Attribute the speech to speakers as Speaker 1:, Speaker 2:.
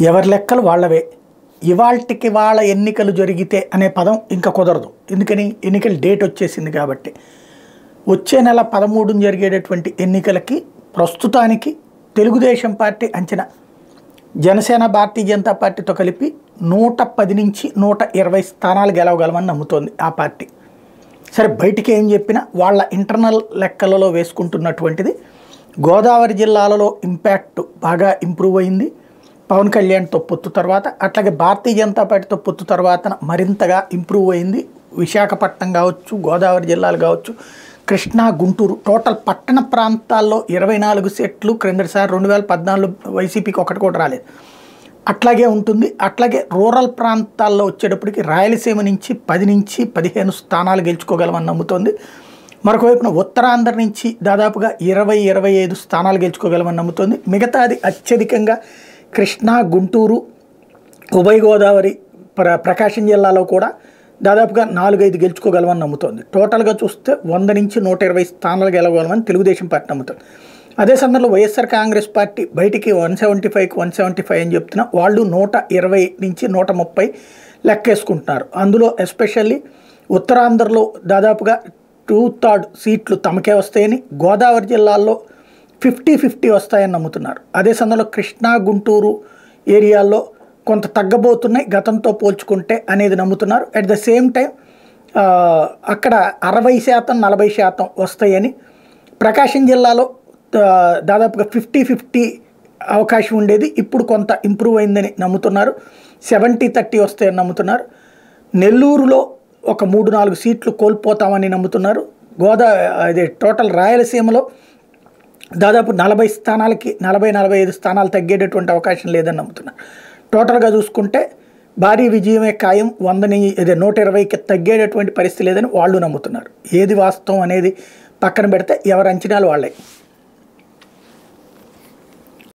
Speaker 1: ఎవరి లెక్కలు వాళ్ళవే. ఇవాల్టికి వాళ్ళ ఎన్నికలు జరిగితే అనే పదం ఇంకా కుదరదు. ఎందుకని? ఎన్నికల డేట్ వచ్చేసింది కాబట్టి. వచ్చే నెల 13న జరిగేటటువంటి ఎన్నికలకి ప్రస్తుతానికి తెలుగుదేశం పార్టీ అంచనా జనసేన భారతీయ జనతా పార్టీతో కలిపి 110 నుంచి 120 స్థానాలు గెలవగలమని నమ్ముతోంది ఆ పార్టీ. సరే, బయటికి ఏం చెప్పినా వాళ్ళ ఇంటర్నల్ లెక్కలలో వేసుకుంటున్నటువంటిది గోదావరి జిల్లాలలో ఇంపాక్ట్ బాగా ఇంప్రూవ్ అయింది పవన్ కళ్యాణ్తో పొత్తు తర్వాత. అట్లాగే భారతీయ జనతా పార్టీతో పొత్తు తర్వాత మరింతగా ఇంప్రూవ్ అయింది. విశాఖపట్నం కావచ్చు, గోదావరి జిల్లాలు కావచ్చు, కృష్ణా, గుంటూరు టోటల్ పట్టణ ప్రాంతాల్లో 24 సీట్లు క్రిందటిసారి 2014 వైసీపీకి ఒకటి కూడా రాలేదు. అట్లాగే ఉంటుంది. అట్లాగే రూరల్ ప్రాంతాల్లో వచ్చేటప్పటికి రాయలసీమ నుంచి 10 నుంచి 15 స్థానాలు గెలుచుకోగలమని నమ్ముతోంది. మరొక వైపున ఉత్తరాంధ్ర నుంచి దాదాపుగా 20-25 స్థానాలు గెలుచుకోగలమని నమ్ముతోంది. మిగతాది అత్యధికంగా కృష్ణా, గుంటూరు, ఉభయ గోదావరి, ప్రకాశం జిల్లాలో కూడా దాదాపుగా 4-5 గెలుచుకోగలమని నమ్ముతోంది. టోటల్గా చూస్తే 100 నుంచి 120 స్థానాలు గెలవగలమని తెలుగుదేశం పార్టీ నమ్ముతుంది. అదే సందర్భంలో వైఎస్ఆర్ కాంగ్రెస్ పార్టీ బయటికి 175కి 175 అని చెప్తున్నా, వాళ్ళు 120 నుంచి 130 లెక్కేసుకుంటున్నారు. అందులో ఎస్పెషల్లీ ఉత్తరాంధ్రలో దాదాపుగా 2/3 సీట్లు తమకే వస్తాయని, గోదావరి జిల్లాల్లో 50-50 వస్తాయని నమ్ముతున్నారు. అదే సమయంలో కృష్ణా, గుంటూరు ఏరియాల్లో కొంత తగ్గబోతున్నాయి గతంతో పోల్చుకుంటే అనేది నమ్ముతున్నారు. అట్ ద సేమ్ టైం అక్కడ 60% 40% వస్తాయని, ప్రకాశం జిల్లాలో దాదాపుగా 50-50 అవకాశం ఉండేది, ఇప్పుడు కొంత ఇంప్రూవ్ అయిందని నమ్ముతున్నారు. 70-30 వస్తాయని నమ్ముతున్నారు. నెల్లూరులో ఒక 3-4 సీట్లు కోల్పోతామని నమ్ముతున్నారు. అదే టోటల్ రాయలసీమలో దాదాపు 40 స్థానాలకి 40-45 స్థానాలు తగ్గేటటువంటి అవకాశం లేదని నమ్ముతున్నారు. టోటల్గా చూసుకుంటే భారీ విజయమే ఖాయం, 120కి తగ్గేటటువంటి పరిస్థితి లేదని వాళ్ళు నమ్ముతున్నారు. ఏది వాస్తవం అనేది పక్కన పెడితే ఎవరి అంచనాలు వాళ్ళే.